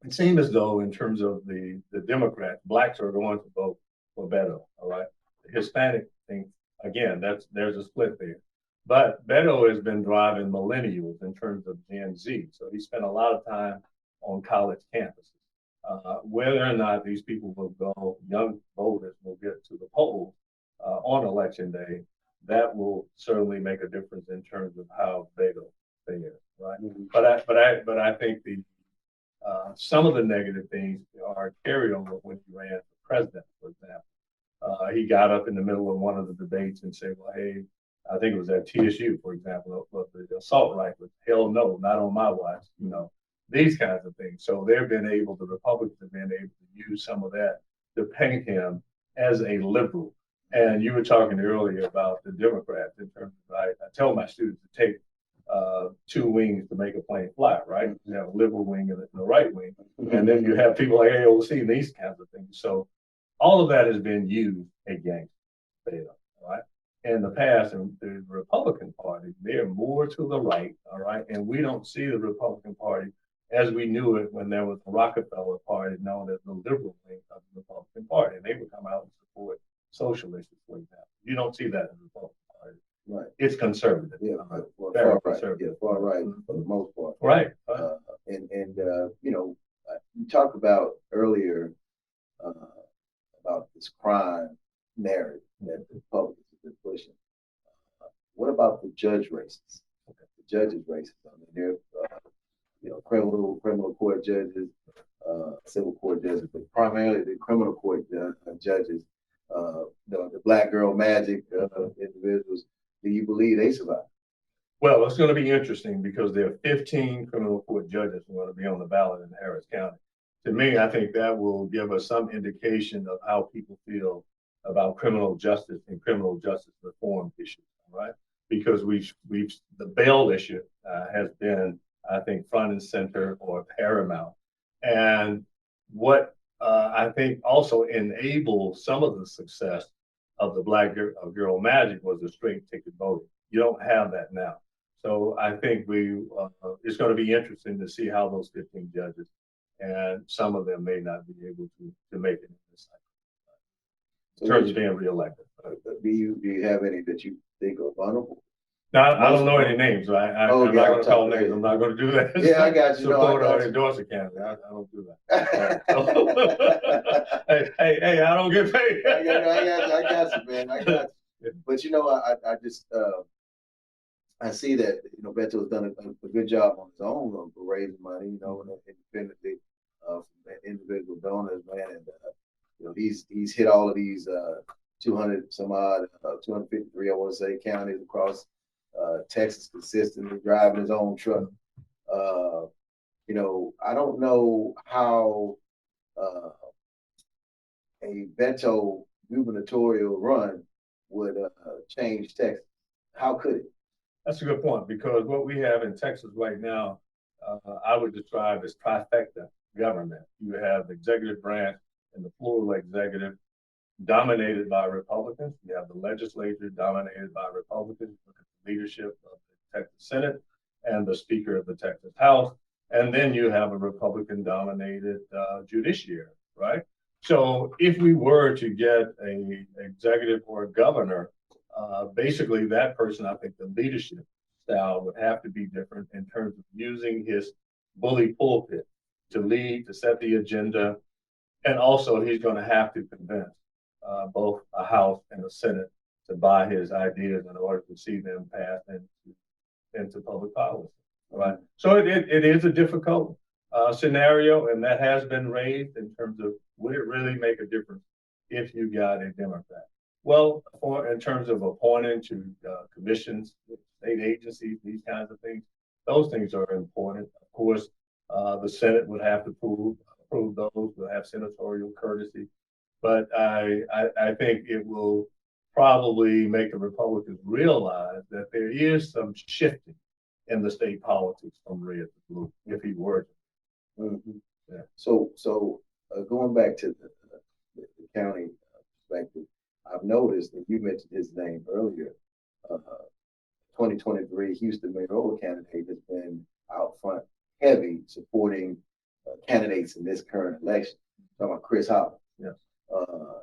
it seemed as though in terms of the Democrats, blacks are going to vote for Beto, all right. The Hispanic thing, again, there's a split there. But Beto has been driving millennials in terms of Gen Z. So he spent a lot of time on college campuses. Whether or not these people will go, young voters will get to the polls on election day, that will certainly make a difference in terms of how Beto fares, right? Mm-hmm. But I think some of the negative things are carryover when he ran for president, for example. He got up in the middle of one of the debates and said, well, hey, I think it was at TSU, for example, of the assault rifle. Hell no, not on my watch, these kinds of things. So the Republicans have been able to use some of that to paint him as a liberal. And you were talking earlier about the Democrats in terms of, I tell my students to take two wings to make a plane fly, right? You have a liberal wing and a right wing. And then you have people like AOC, these kinds of things. So all of that has been used against Beto, right? In the past, and the Republican Party, they're more to the right, all right? And we don't see the Republican Party as we knew it when there was the Rockefeller Party, known as the liberal wing of the Republican Party. And they would come out and support socialists, for example. You don't see that in the Republican Party. Right. It's conservative. Yeah, well, very conservative. Yeah, far right for the most part. Right. You talked about earlier about this crime narrative that the Republicans pushing. What about the judge races? The judges races. I mean, they're criminal court judges, civil court judges, but primarily the criminal court judges. The Black Girl Magic individuals. Do you believe they survive? Well, it's going to be interesting because there are 15 criminal court judges who are going to be on the ballot in Harris County. To me, I think that will give us some indication of how people feel about criminal justice and criminal justice reform issues, right? Because the bail issue has been, I think, front and center or paramount. And what I think also enabled some of the success of the Black Girl Magic was the straight ticket voting. You don't have that now. So I think it's going to be interesting to see how those 15 judges, and some of them may not be able to make it in this cycle. In terms of being reelected. Do you have any that you think are vulnerable? No, I don't know any names. I'm not going to call names. I'm not going to do that. Yeah, I got you. Support or endorse a candidate. I don't do that. hey, I don't get paid. I got you, man. I got you. But I just I see that Beto's done a good job on his own for raising money, independently from individual donors, man, and he's hit all of these 200 some odd, 253, I want to say, counties across Texas, consistently driving his own truck. I don't know how a veto gubernatorial run would change Texas. How could it? That's a good point, because what we have in Texas right now, I would describe as trifecta government. You have the executive branch and the plural executive dominated by Republicans. You have the legislature dominated by Republicans. Look at the leadership of the Texas Senate and the Speaker of the Texas House. And then you have a Republican-dominated judiciary, right? So if we were to get an executive or a governor, basically that person, I think the leadership style would have to be different in terms of using his bully pulpit to lead, to set the agenda, and also he's going to have to convince both a House and a Senate to buy his ideas in order to see them pass into public policy. Right. So it is a difficult scenario, and that has been raised in terms of would it really make a difference if you got a Democrat? Well, in terms of appointing to commissions, state agencies, these kinds of things, those things are important. Of course, the Senate would have to approve those, will have senatorial courtesy. But I think it will probably make the Republicans realize that there is some shifting in the state politics from red to blue, if he were. Mm-hmm. Yeah. So going back to the county perspective, I've noticed that you mentioned his name earlier. 2023 Houston mayoral candidate has been out front heavy supporting candidates in this current election. I'm talking about Chris Holland. Yes.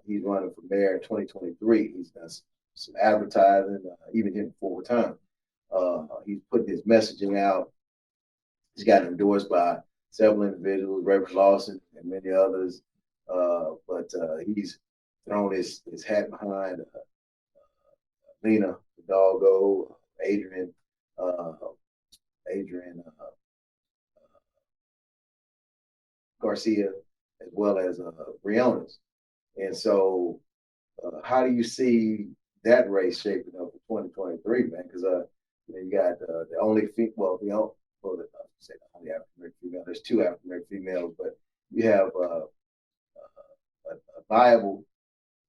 He's running for mayor in 2023. He's done some advertising, even him before time. He's putting his messaging out. He's got endorsed by several individuals, Reverend Lawson and many others. But he's thrown his hat behind Lena Hidalgo, Adrian Garcia, as well as Briones. And so, how do you see that race shaping up for 2023, man? Because you got the only say the only African American female. There's two African American females, but you have a viable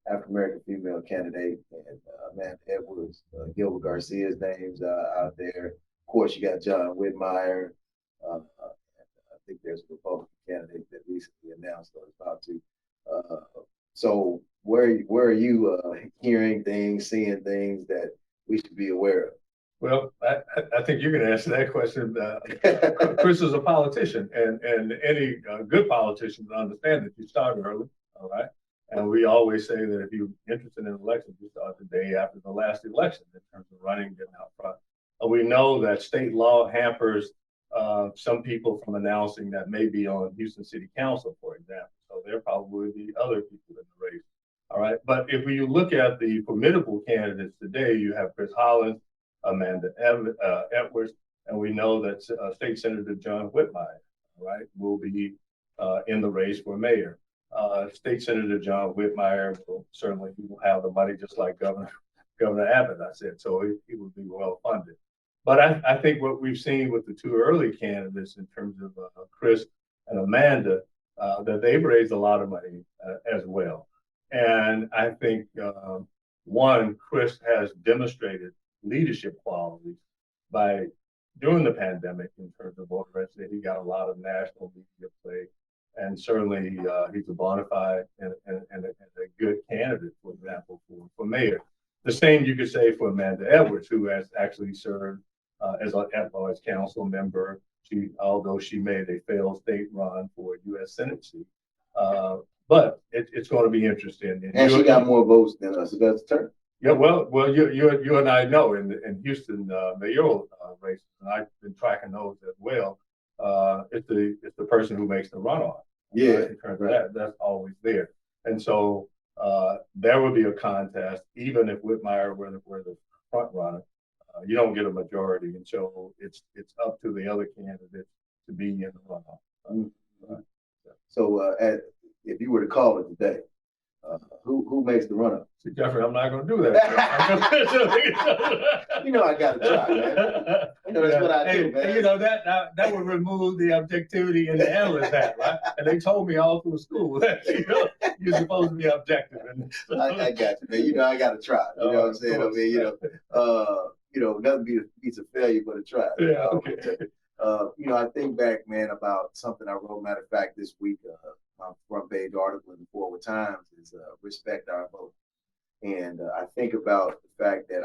African American female candidate, and Amanda Edwards, Gilbert Garcia's names out there. Of course, you got John Whitmire. I think there's a Republican candidate that recently announced or is about to. So where are you hearing things, seeing things that we should be aware of? Well, I think you can answer that question. Chris is a politician, and any good politician understand that you start early, all right? And we always say that if you're interested in elections, you start the day after the last election in terms of running, getting out front. We know that state law hampers some people from announcing that maybe on Houston City Council, for example. So there probably be other people in the race. All right. But if you look at the formidable candidates today, you have Chris Hollins, Amanda Edwards, and we know that State Senator John Whitmire, right, will be in the race for mayor. State Senator John Whitmire will certainly have the money, just like Governor Abbott, I said, so he will be well funded. But I think what we've seen with the two early candidates in terms of Chris and Amanda, that they've raised a lot of money as well. And I think, one, Chris has demonstrated leadership qualities by during the pandemic in terms of voter registration. He got a lot of national media play. And certainly he's a bona fide and a good candidate, for example, for mayor. The same you could say for Amanda Edwards, who has actually served as an at-large council member, although she made a failed state run for a U.S. Senate seat. But it's going to be interesting. And she got more votes than us. That's the term. Yeah, well, you and I know in Houston mayoral races, and I've been tracking those as well. It's the person who makes the runoff. Yeah, right. That's always there, and so there will be a contest, even if Whitmire were the front runner. You don't get a majority, and so it's up to the other candidates to be in the runoff. Right. So, if you were to call it today, Who makes the run up? See, Jeffrey, I'm not going to do that. You know I got to try, man. You know that's what I do, man. You know that would remove the objectivity in the analyst hat, right? And they told me all through school that you're supposed to be objective. I got you, man. You know I got to try. You know what I'm saying? I mean, nothing beats a failure but a try. Yeah. Okay. I think back, man, about something I wrote. Matter of fact, this week, my front page article in the Forward Times is "Respect Our Vote," and I think about the fact that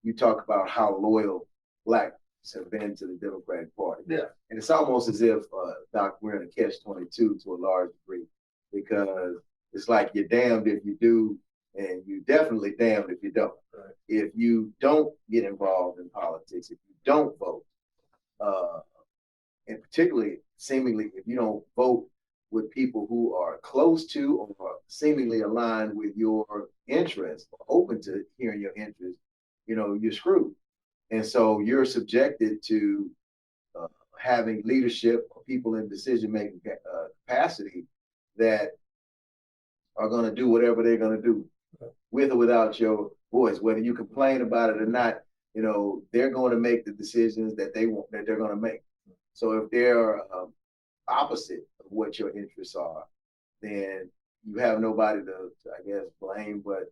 you talk about how loyal Blacks have been to the Democratic Party. Yeah, and it's almost as if Doc, we're in a catch-22 to a large degree, because it's like you're damned if you do, and you're definitely damned if you don't. Right. If you don't get involved in politics, if you don't vote. And particularly, seemingly, if you don't vote with people who are close to or seemingly aligned with your interests, or open to hearing your interests, you're screwed. And so you're subjected to having leadership or people in decision-making capacity that are going to do whatever they're going to do, with or without your voice. Whether you complain about it or not, they're going to make the decisions that they're going to make. So if they're opposite of what your interests are, then you have nobody to I guess, blame, but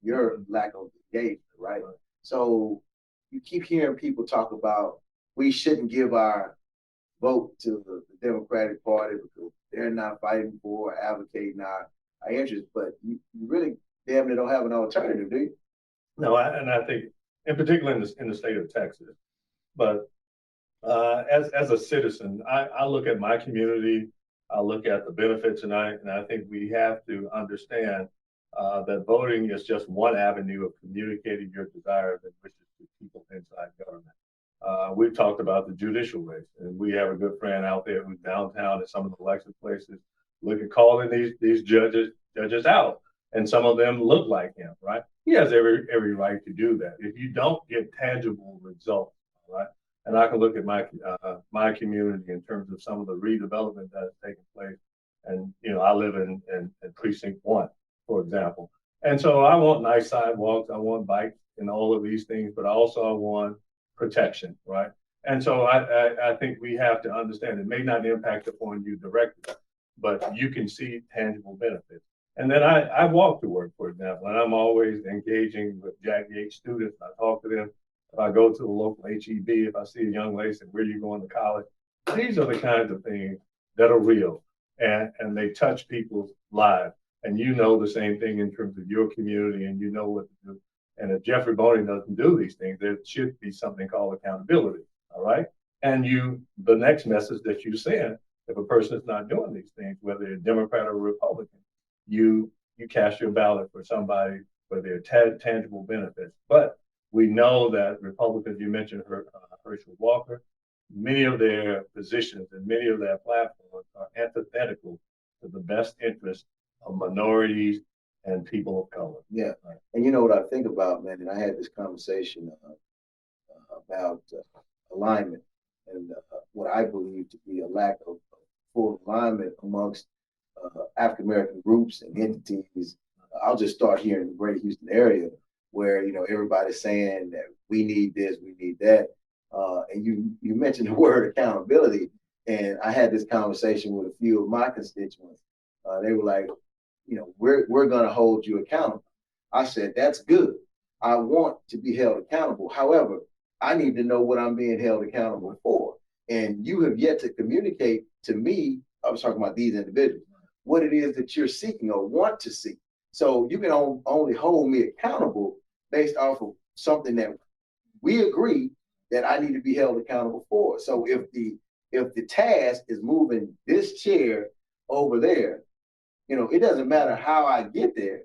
your lack of engagement, right? So you keep hearing people talk about we shouldn't give our vote to the Democratic Party because they're not fighting for or advocating our interests, but you really damn near don't have an alternative, do you? No, and I think, in particular in the state of Texas, but as a citizen, I look at my community, I look at the benefits, and I think we have to understand that voting is just one avenue of communicating your desires and wishes to people inside government. We've talked about the judicial race, and we have a good friend out there who's downtown at some of the election places, calling these judges out, and some of them look like him, right? He has every right to do that. If you don't get tangible results, right? And I can look at my community in terms of some of the redevelopment that has taken place. And, I live in precinct 1, for example. And so I want nice sidewalks, I want bikes and all of these things, but also I want protection, right? And so I think we have to understand it may not impact upon you directly, but you can see tangible benefits. And then I walk to work, for example, and I'm always engaging with Jack Yates students. I talk to them. If I go to the local HEB, if I see a young lady say, "Where are you going to college?" These are the kinds of things that are real, and they touch people's lives. And the same thing in terms of your community, and you know what to do. And if Jeffrey Boney doesn't do these things, there should be something called accountability, all right? And the next message that you send, if a person is not doing these things, whether they're Democrat or Republican, you cast your ballot for somebody where there are tangible benefits. But we know that Republicans, you mentioned Herschel Walker, many of their positions and many of their platforms are antithetical to the best interest of minorities and people of color. Yeah, and you know what I think about, man, and I had this conversation about alignment and what I believe to be a lack of full alignment amongst African American groups and entities. I'll just start here in the Greater Houston area, where everybody's saying that we need this, we need that, and you mentioned the word accountability, and I had this conversation with a few of my constituents. They were like, we're going to hold you accountable. I said, that's good. I want to be held accountable. However, I need to know what I'm being held accountable for, and you have yet to communicate to me. I was talking about these individuals, what it is that you're seeking or want to seek. So you can only hold me accountable based off of something that we agree that I need to be held accountable for. So if the task is moving this chair over there, it doesn't matter how I get there,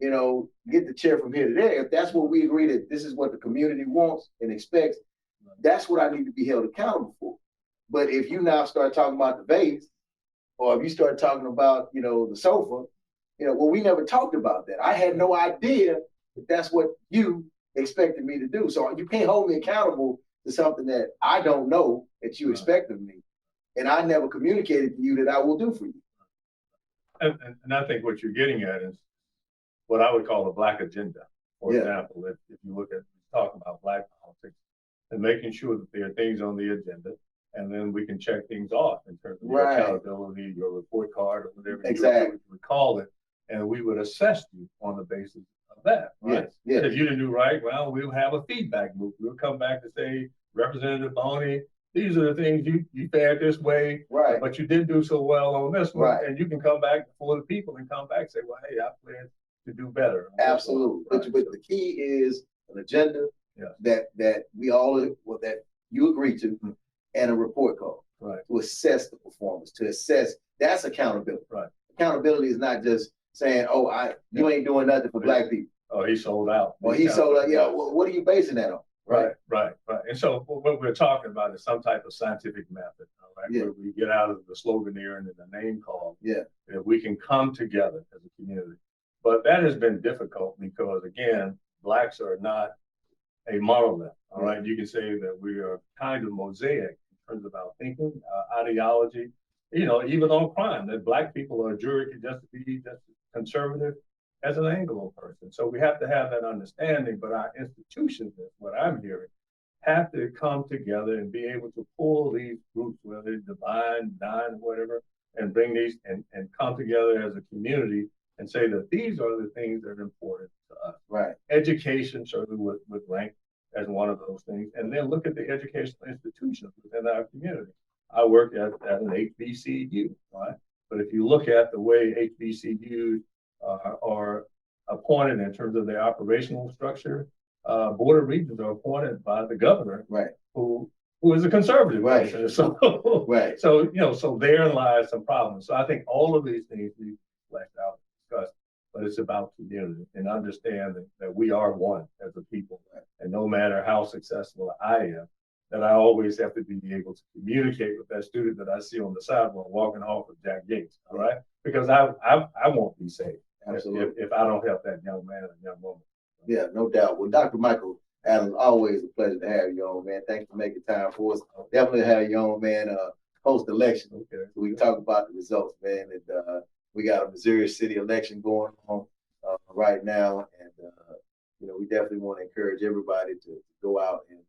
get the chair from here to there. If that's what we agree that this is what the community wants and expects, that's what I need to be held accountable for. But if you now start talking about the vase, or if you start talking about, the sofa, well, we never talked about that. I had no idea that that's what you expected me to do. So you can't hold me accountable to something that I don't know that you expect of me. And I never communicated to you that I will do for you. And I think what you're getting at is what I would call a Black agenda. For example, if you look at talking about Black politics and making sure that there are things on the agenda, and then we can check things off in terms of your accountability, your report card, or whatever you would call it, and we would assess you on the basis of that. Right? Yes. If you didn't do right, well, we'll have a feedback loop. We'll come back and say, Representative Boney, these are the things you fared this way, but you didn't do so well on this one, and you can come back before the people and come back and say, well, hey, I plan to do better. Absolutely. But the key is an agenda that we all, that you agree to, and a report card to assess the performance, to assess. That's accountability. Accountability is not just saying, oh, you ain't doing nothing for Black people. Oh, he sold out. Well, he sold out. Yeah. Well, what are you basing that on? Right. And so what we're talking about is some type of scientific method, where we get out of the sloganeering and the name call. If we can come together as a community. But that has been difficult because, again, Blacks are not a monolith. All right. You can say that we are kind of mosaic in terms of our thinking, ideology, even on crime, that Black people are juried just to be just conservative as an Anglo person. So we have to have that understanding, but our institutions, that's what I'm hearing, have to come together and be able to pull these groups, whether it's divine, dine, whatever, and bring these and come together as a community and say that these are the things that are important to us. Education certainly would rank as one of those things. And then look at the educational institutions within our community. I work at an HBCU, right? But if you look at the way HBCUs are appointed in terms of their operational structure, board of regents are appointed by the governor, who is a conservative person. So, so therein lies some problems. So I think all of these things need to be fleshed out and discussed, but it's about community and understanding that we are one as a people. And no matter how successful I am, that I always have to be able to communicate with that student that I see on the sidewalk walking off with Jack Gates, all right? Because I won't be safe if I don't help that young man or young woman. Yeah, no doubt. Well, Dr. Michael Adams, always a pleasure to have you on, man. Thanks for making time for us. Definitely have you on, man, post-election. So we can talk about the results, man. And we got a Missouri City election going on right now. And, we definitely want to encourage everybody to go out and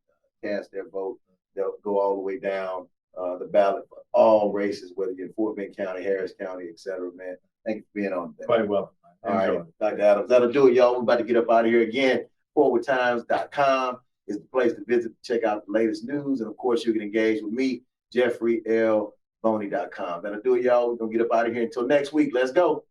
cast their vote. They'll go all the way down the ballot for all races, whether you're in Fort Bend County, Harris County, et cetera, man. Thank you for being on today. Quite welcome. All right, Dr. Adams. That'll do it, y'all. We're about to get up out of here again. ForwardTimes.com is the place to visit to check out the latest news. And, of course, you can engage with me, JeffreyLBoney.com. That'll do it, y'all. We're going to get up out of here until next week. Let's go.